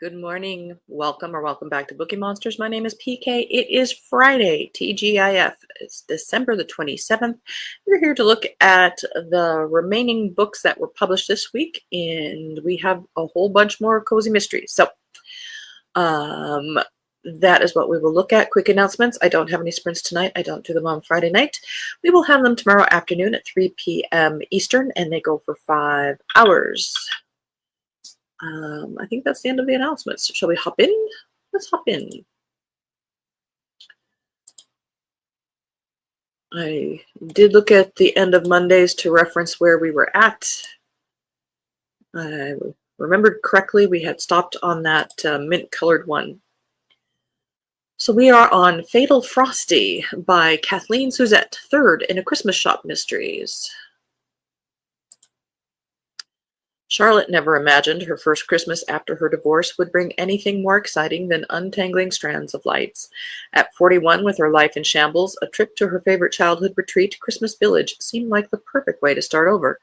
Good morning. Welcome back to Bookeemonsters. My name is PK. It is Friday, TGIF. It's December the 27th. We're here to look at the remaining books that were published this week, and we have a whole bunch more cozy mysteries. Um, that is what we will look at. Quick announcements. I don't have any sprints tonight. I don't do them on Friday night. We will have them tomorrow afternoon at 3 p.m. Eastern, and they go for 5 hours. I think that's the end of the announcements. Shall we hop in? Let's hop in. I did look at the end of Mondays to reference where we were at. I remembered correctly, we had stopped on that mint-colored one. So we are on Fatal Frosty by Kathleen Suzette, third in a Christmas Shop Mysteries. Charlotte never imagined her first Christmas after her divorce would bring anything more exciting than untangling strands of lights. At 41, with her life in shambles, a trip to her favorite childhood retreat, Christmas Village, seemed like the perfect way to start over.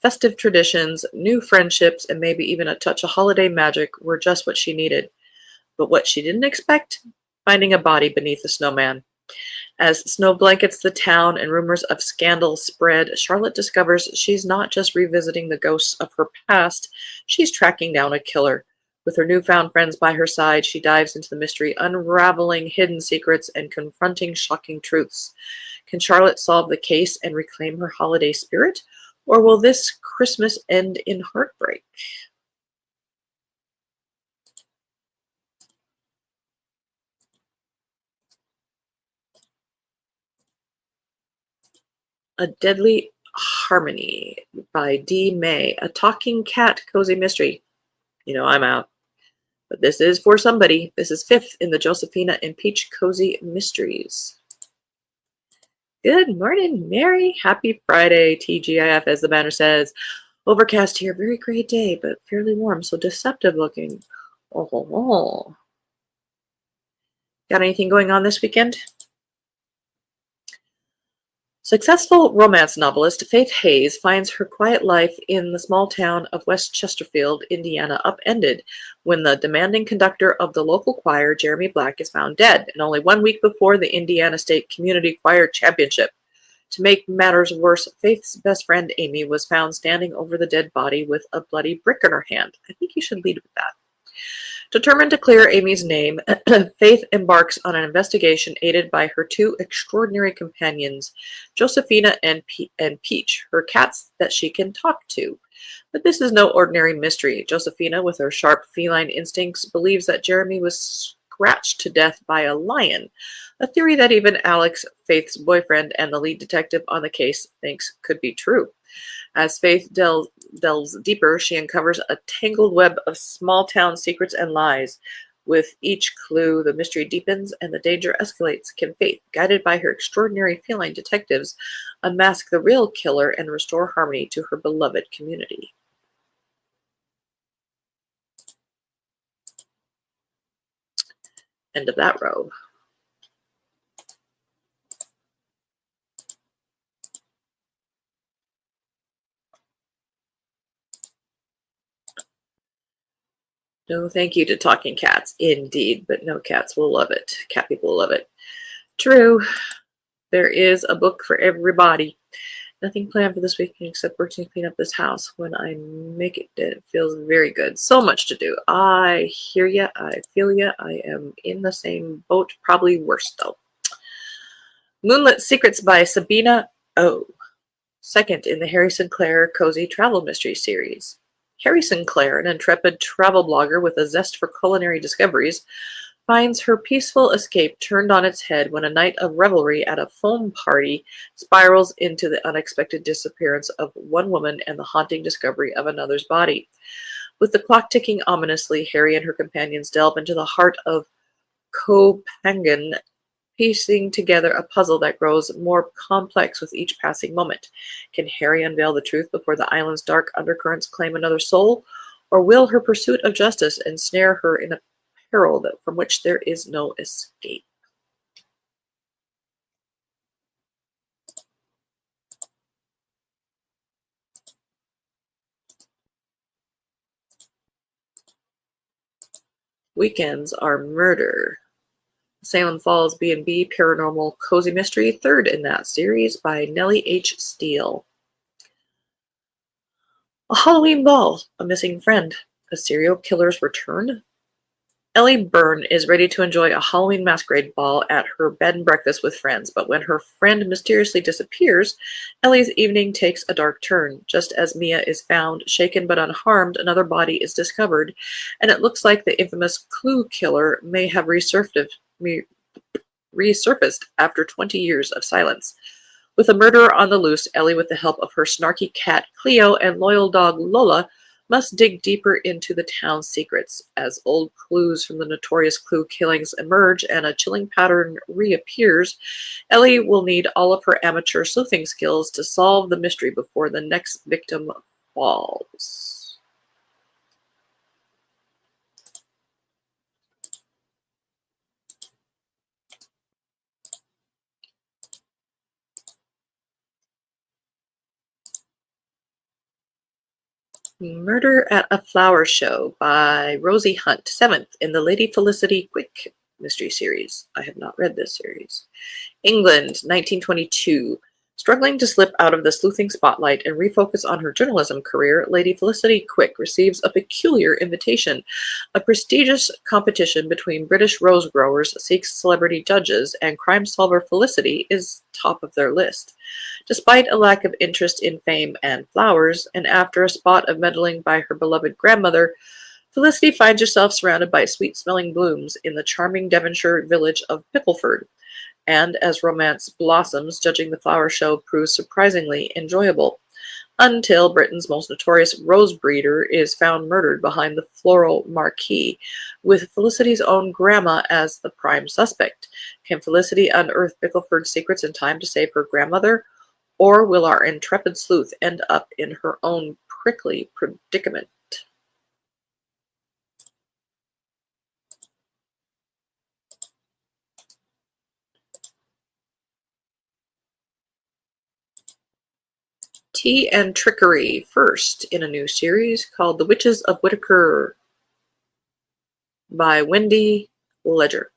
Festive traditions, new friendships, and maybe even a touch of holiday magic were just what she needed. But what she didn't expect? Finding a body beneath a snowman. As snow blankets the town and rumors of scandal spread, Charlotte discovers she's not just revisiting the ghosts of her past, she's tracking down a killer. With her newfound friends by her side, she dives into the mystery, unraveling hidden secrets and confronting shocking truths. Can Charlotte solve the case and reclaim her holiday spirit? Or will this Christmas end in heartbreak? A Deadly Harmony by D. May, a talking cat cozy mystery. You know, I'm out. But this is for somebody. This is fifth in the Josephina and Peach Cozy Mysteries. Good morning, Mary. Happy Friday, TGIF, as the banner says. Overcast here, very great day, but fairly warm, so deceptive looking. Oh. Got anything going on this weekend? Successful romance novelist Faith Hayes finds her quiet life in the small town of West Chesterfield, Indiana, upended when the demanding conductor of the local choir, Jeremy Black, is found dead, and only 1 week before the Indiana State Community Choir Championship. To make matters worse, Faith's best friend Amy was found standing over the dead body with a bloody brick in her hand. I think you should lead with that. Determined to clear Amy's name, Faith embarks on an investigation aided by her two extraordinary companions, Josephina and Peach, her cats that she can talk to. But this is no ordinary mystery. Josephina, with her sharp feline instincts, believes that Jeremy was scratched to death by a lion, a theory that even Alex, Faith's boyfriend and the lead detective on the case, thinks could be true. As Faith delves deeper, she uncovers a tangled web of small-town secrets and lies. With each clue, the mystery deepens and the danger escalates. Can Faith, guided by her extraordinary feline detectives, unmask the real killer and restore harmony to her beloved community? End of that row. No thank you to talking cats, indeed, but no cats will love it. Cat people will love it. True. There is a book for everybody. Nothing planned for this weekend except working to clean up this house. When I make it feels very good. So much to do. I hear ya. I feel ya. I am in the same boat. Probably worse, though. Moonlit Secrets by Sabina O. Second in the Harry Sinclair Cozy Travel Mystery Series. Harry Sinclair, an intrepid travel blogger with a zest for culinary discoveries, finds her peaceful escape turned on its head when a night of revelry at a foam party spirals into the unexpected disappearance of one woman and the haunting discovery of another's body. With the clock ticking ominously, Harry and her companions delve into the heart of Copenhagen, piecing together a puzzle that grows more complex with each passing moment. Can Harry unveil the truth before the island's dark undercurrents claim another soul, or will her pursuit of justice ensnare her in a peril from which there is no escape? Weekends are murder. Salem Falls B&B paranormal cozy mystery, third in that series by Nellie H. Steele. A Halloween ball, a missing friend, a serial killer's return. Ellie Byrne is ready to enjoy a Halloween masquerade ball at her bed and breakfast with friends, but when her friend mysteriously disappears, Ellie's evening takes a dark turn. Just as Mia is found, shaken but unharmed, another body is discovered, and it looks like the infamous Clue killer may have resurfaced after 20 years of silence. With a murderer on the loose, Ellie, with the help of her snarky cat Cleo and loyal dog Lola, must dig deeper into the town's secrets. As old clues from the notorious Clue killings emerge and a chilling pattern reappears, Ellie will need all of her amateur sleuthing skills to solve the mystery before the next victim falls. Murder at a Flower Show by Rosie Hunt, 7th in the Lady Felicity Quick mystery series. I have not read this series. England, 1922. Struggling to slip out of the sleuthing spotlight and refocus on her journalism career, Lady Felicity Quick receives a peculiar invitation. A prestigious competition between British rose growers seeks celebrity judges, and crime solver Felicity is top of their list. Despite a lack of interest in fame and flowers, and after a spot of meddling by her beloved grandmother, Felicity finds herself surrounded by sweet-smelling blooms in the charming Devonshire village of Pickleford. And as romance blossoms, judging the flower show proves surprisingly enjoyable. Until Britain's most notorious rose breeder is found murdered behind the floral marquee, with Felicity's own grandma as the prime suspect. Can Felicity unearth Pickleford's secrets in time to save her grandmother? Or will our intrepid sleuth end up in her own prickly predicament? Tea and Trickery, first in a new series called The Witches of Whitaker by Wendy Ledger.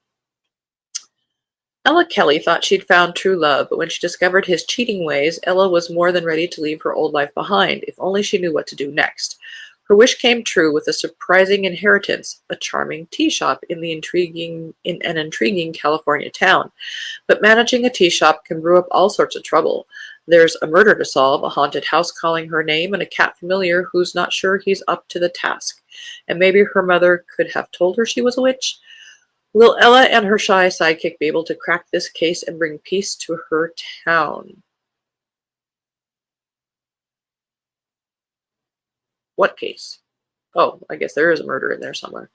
Ella Kelly thought she'd found true love, but when she discovered his cheating ways, Ella was more than ready to leave her old life behind, if only she knew what to do next. Her wish came true with a surprising inheritance, a charming tea shop in an intriguing California town. But managing a tea shop can brew up all sorts of trouble. There's a murder to solve, a haunted house calling her name, and a cat familiar who's not sure he's up to the task. And maybe her mother could have told her she was a witch? Will Ella and her shy sidekick be able to crack this case and bring peace to her town? What case? Oh, I guess there is a murder in there somewhere.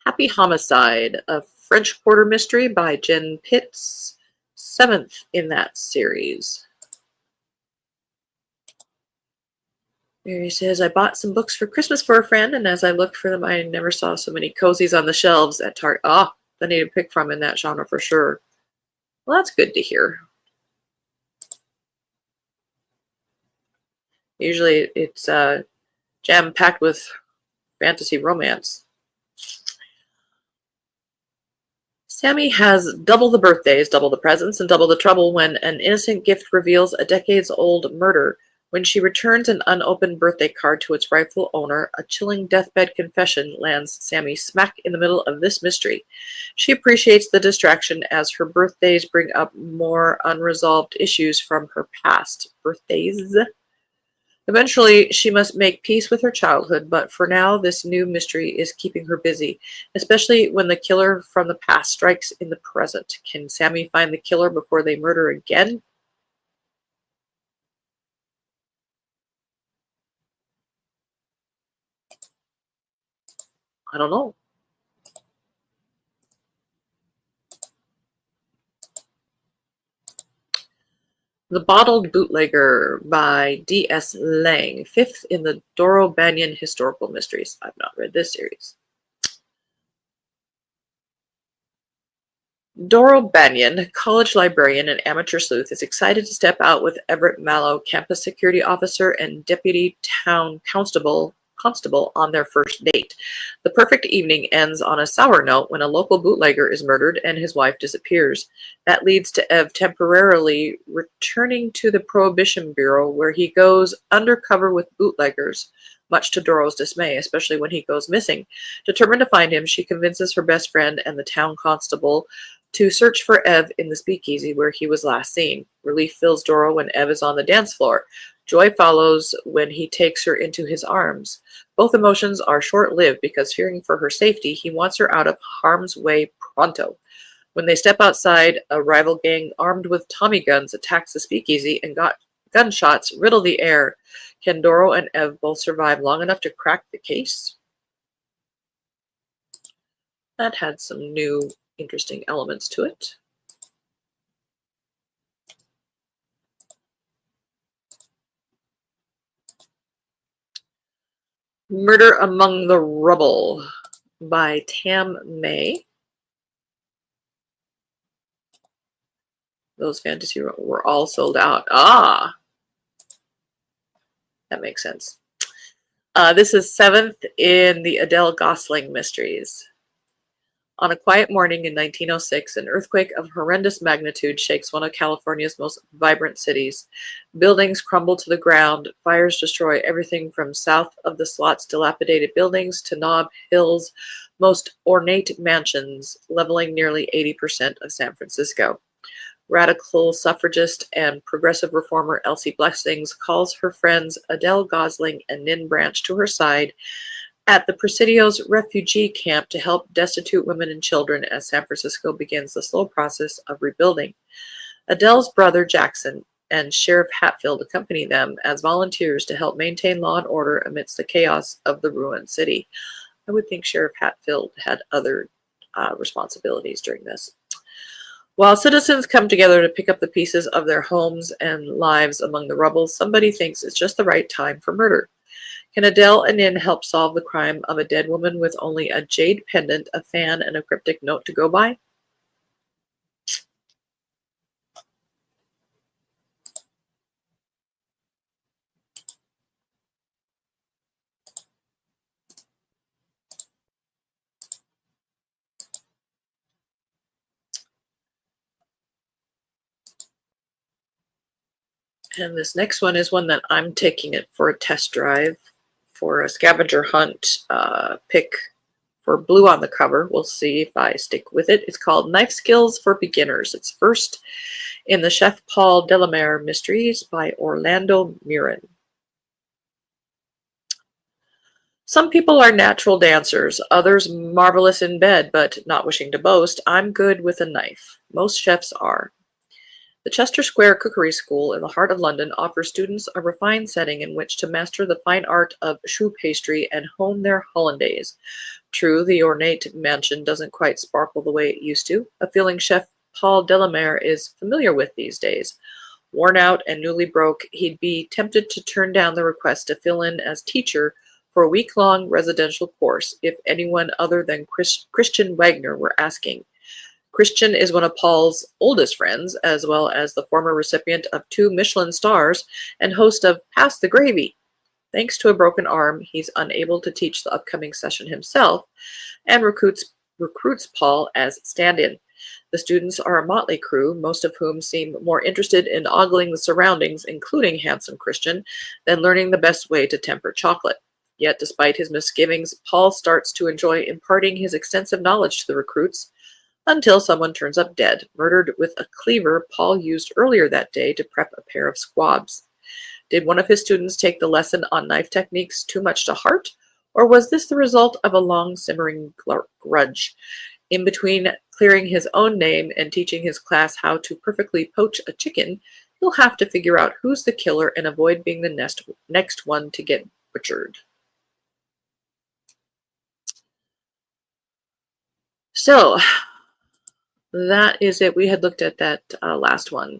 Happy Homicide, a French Quarter mystery by Jen Pitts, 7th in that series. Mary says, I bought some books for Christmas for a friend, and as I looked for them, I never saw so many cozies on the shelves at Target. Ah, I need to pick from in that genre for sure. Well, that's good to hear. Usually it's jam-packed with fantasy romance. Sammy has double the birthdays, double the presents, and double the trouble when an innocent gift reveals a decades-old murder. When she returns an unopened birthday card to its rightful owner, a chilling deathbed confession lands Sammy smack in the middle of this mystery. She appreciates the distraction as her birthdays bring up more unresolved issues from her past. Birthdays? Eventually, she must make peace with her childhood, but for now, this new mystery is keeping her busy, especially when the killer from the past strikes in the present. Can Sammy find the killer before they murder again? I don't know. The Bottled Bootlegger by D.S. Lang, 5th in the Doro Banyan Historical Mysteries. I've not read this series. Doral Banyan, college librarian and amateur sleuth, is excited to step out with Everett Mallow, campus security officer and deputy town constable on their first date. The perfect evening ends on a sour note when a local bootlegger is murdered and his wife disappears. That leads to Ev temporarily returning to the Prohibition Bureau, where he goes undercover with bootleggers, much to Doral's dismay, especially when he goes missing. Determined to find him, she convinces her best friend and the town constable to search for Ev in the speakeasy where he was last seen. Relief fills Doral when Ev is on the dance floor. Joy follows when he takes her into his arms. Both emotions are short-lived because, fearing for her safety, he wants her out of harm's way pronto. When they step outside, a rival gang armed with Tommy guns attacks the speakeasy and gunshots riddle the air. Can Doral and Ev both survive long enough to crack the case? That had some new interesting elements to it. Murder Among the Rubble by Tam May. Those fantasy were all sold out. Ah, that makes sense. This is 7th in the Adele Gosling mysteries. On a quiet morning in 1906, an earthquake of horrendous magnitude shakes one of California's most vibrant cities. Buildings crumble to the ground. Fires destroy everything from south of the slot's dilapidated buildings to Nob Hill's most ornate mansions, leveling nearly 80% of San Francisco. Radical suffragist and progressive reformer Elsie Blessings calls her friends Adele Gosling and Nin Branch to her side at the Presidio's refugee camp to help destitute women and children as San Francisco begins the slow process of rebuilding. Adele's brother Jackson and Sheriff Hatfield accompany them as volunteers to help maintain law and order amidst the chaos of the ruined city. I would think Sheriff Hatfield had other responsibilities during this. While citizens come together to pick up the pieces of their homes and lives among the rubble, somebody thinks it's just the right time for murder. Can Adele and Nin help solve the crime of a dead woman with only a jade pendant, a fan, and a cryptic note to go by? And this next one is one that I'm taking it for a test drive for a scavenger hunt pick for blue on the cover. We'll see if I stick with it. It's called Knife Skills for Beginners. It's first in the Chef Paul Delamere Mysteries by Orlando Mirren. Some people are natural dancers, others marvelous in bed, but not wishing to boast, I'm good with a knife. Most chefs are. The Chester Square Cookery School in the heart of London offers students a refined setting in which to master the fine art of choux pastry and hone their hollandaise. True, the ornate mansion doesn't quite sparkle the way it used to, a feeling Chef Paul Delamere is familiar with these days. Worn out and newly broke, he'd be tempted to turn down the request to fill in as teacher for a week-long residential course if anyone other than Christian Wagner were asking. Christian is one of Paul's oldest friends, as well as the former recipient of 2 Michelin stars and host of Pass the Gravy. Thanks to a broken arm, he's unable to teach the upcoming session himself and recruits Paul as stand-in. The students are a motley crew, most of whom seem more interested in ogling the surroundings, including handsome Christian, than learning the best way to temper chocolate. Yet, despite his misgivings, Paul starts to enjoy imparting his extensive knowledge to the recruits, until someone turns up dead, murdered with a cleaver Paul used earlier that day to prep a pair of squabs. Did one of his students take the lesson on knife techniques too much to heart, or was this the result of a long simmering grudge? In between clearing his own name and teaching his class how to perfectly poach a chicken, he'll have to figure out who's the killer and avoid being the next one to get butchered. So, that is it. We had looked at that last one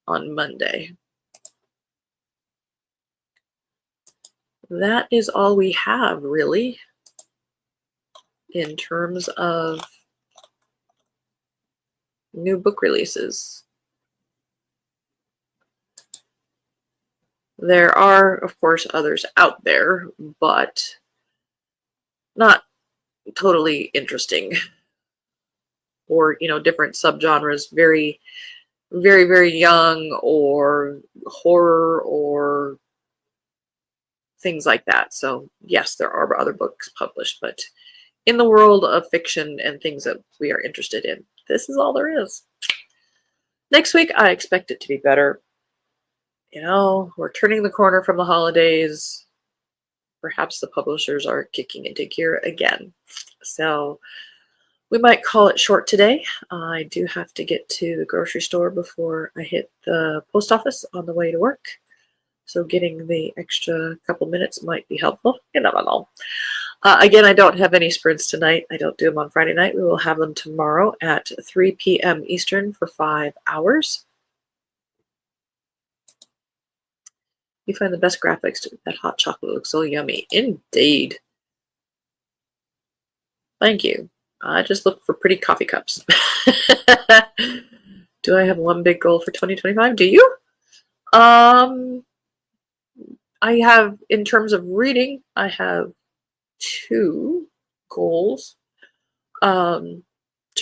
on Monday. That is all we have, really, in terms of new book releases. There are, of course, others out there, but not totally interesting, or different subgenres, very very very young, or horror, or things like that. So yes, there are other books published, but in the world of fiction and things that we are interested in, this is all there is. Next week I expect it to be better. We're turning the corner from the holidays. Perhaps the publishers are kicking into gear again, so we might call it short today. I do have to get to the grocery store before I hit the post office on the way to work. So getting the extra couple minutes might be helpful. You never know. Again, I don't have any sprints tonight. I don't do them on Friday night. We will have them tomorrow at 3 p.m. Eastern for 5 hours. You find the best graphics. That hot chocolate looks so yummy. Indeed. Thank you. I just look for pretty coffee cups. Do I have one big goal for 2025? Do you? I have, in terms of reading, I have 2 goals. To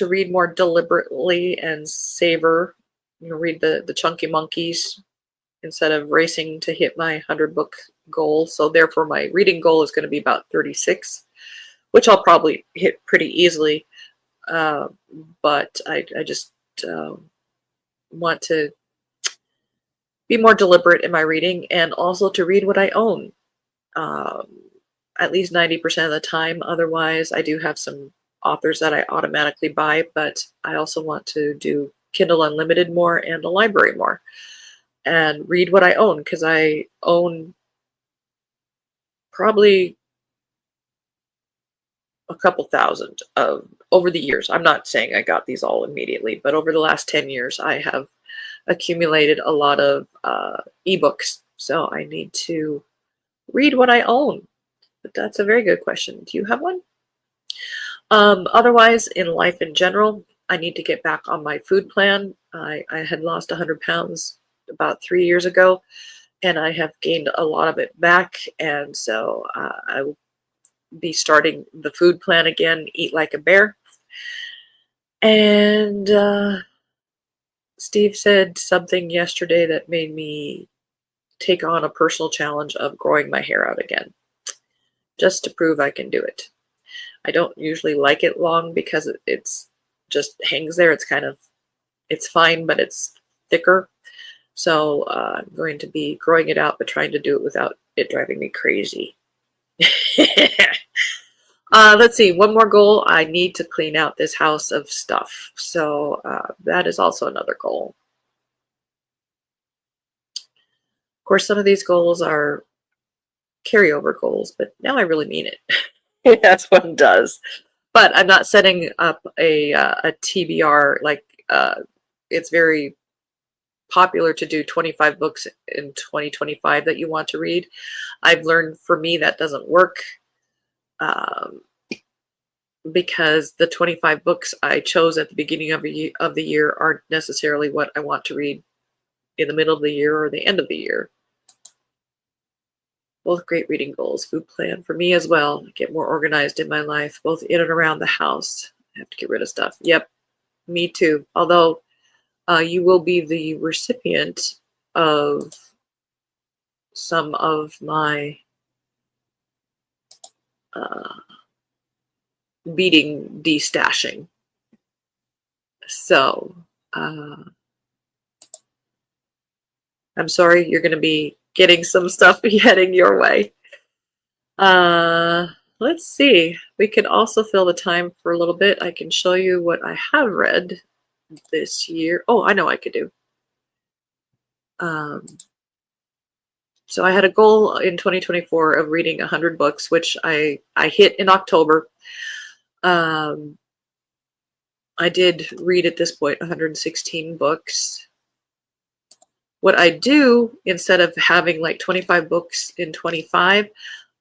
read more deliberately and savor, read the chunky monkeys instead of racing to hit my 100 book goal. So therefore my reading goal is going to be about 36, which I'll probably hit pretty easily. But I just want to be more deliberate in my reading, and also to read what I own at least 90% of the time. Otherwise, I do have some authors that I automatically buy, but I also want to do Kindle Unlimited more and the library more and read what I own, because I own probably a couple thousand of over the years. I'm not saying I got these all immediately, but over the last 10 years I have accumulated a lot of ebooks, so I need to read what I own. But that's a very good question. Do you have one? Otherwise, in life in general, I need to get back on my food plan. I had lost 100 pounds about 3 years ago, and I have gained a lot of it back, and so I will be starting the food plan again, Eat Like a Bear. And Steve said something yesterday that made me take on a personal challenge of growing my hair out again, just to prove I can do it. I don't usually like it long because it's just hangs there. It's fine, but it's thicker. So I'm going to be growing it out, but trying to do it without it driving me crazy. Let's see, one more goal. I need to clean out this house of stuff. So that is also another goal. Of course, some of these goals are carryover goals, but now I really mean it. That's what it does. But I'm not setting up a TBR like it's very popular to do 25 books in 2025 that you want to read. I've learned for me that doesn't work because the 25 books I chose at the beginning of the year aren't necessarily what I want to read in the middle of the year or the end of the year. Both great reading goals. Food plan for me as well. Get more organized in my life, both in and around the house. I have to get rid of stuff. Yep, me too. Although you will be the recipient of some of my beating destashing. So I'm sorry, you're going to be getting some stuff heading your way. Let's see. We could also fill the time for a little bit. I can show you what I have read this year. Oh, I know I could do. So I had a goal in 2024 of reading 100 books, which I hit in October. I did read at this point 116 books. What I do, instead of having like 25 books in 25,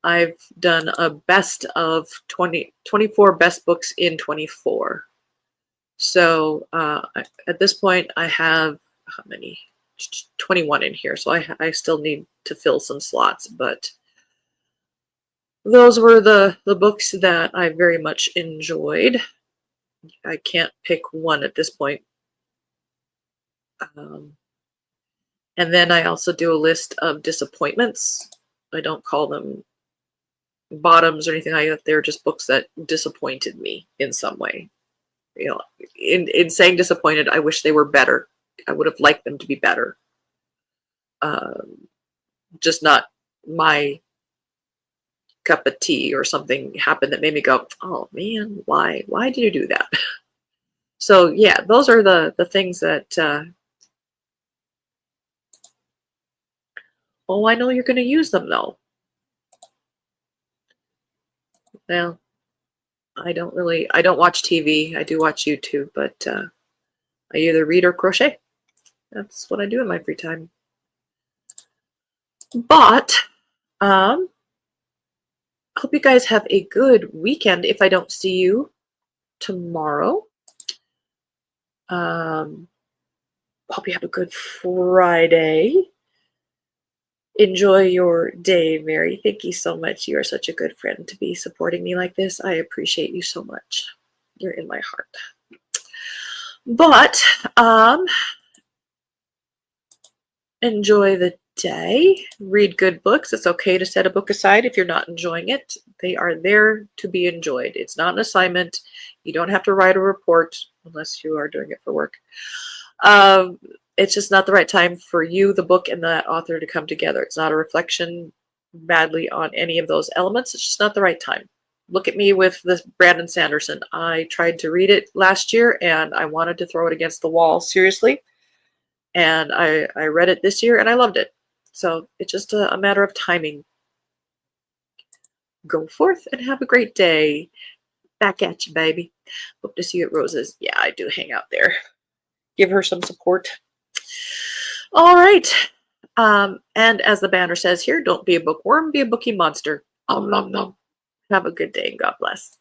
I've done a best of 24 best books in 24. So at this point, I have how many? 21 in here. So I still need to fill some slots, but those were the books that I very much enjoyed. I can't pick one at this point. And then I also do a list of disappointments. I don't call them bottoms or anything like that. They're just books that disappointed me in some way. You know, in saying disappointed, I wish they were better. I would have liked them to be better. Just not my cup of tea, or something happened that made me go, oh man, why did you do that? So yeah, those are the things that oh, I know you're going to use them though. Well, I don't watch TV. I do watch YouTube, but I either read or crochet. That's what I do in my free time. But hope you guys have a good weekend if I don't see you tomorrow. Hope you have a good Friday. Enjoy your day, Mary. Thank you so much. You are such a good friend to be supporting me like this. I appreciate you so much. You're in my heart. But enjoy the day. Read good books. It's okay to set a book aside if you're not enjoying it. They are there to be enjoyed. It's not an assignment. You don't have to write a report unless you are doing it for work. It's just not the right time for you, the book, and that author to come together. It's not a reflection badly on any of those elements. It's just not the right time. Look at me with this Brandon Sanderson. I tried to read it last year and I wanted to throw it against the wall, seriously. And I read it this year and I loved it. So it's just a matter of timing. Go forth and have a great day. Back at you, baby. Hope to see you at Rose's. Yeah, I do hang out there. Give her some support. All right. And as the banner says here, don't be a bookworm, be a bookie monster. Nom nom nom. Have a good day and God bless.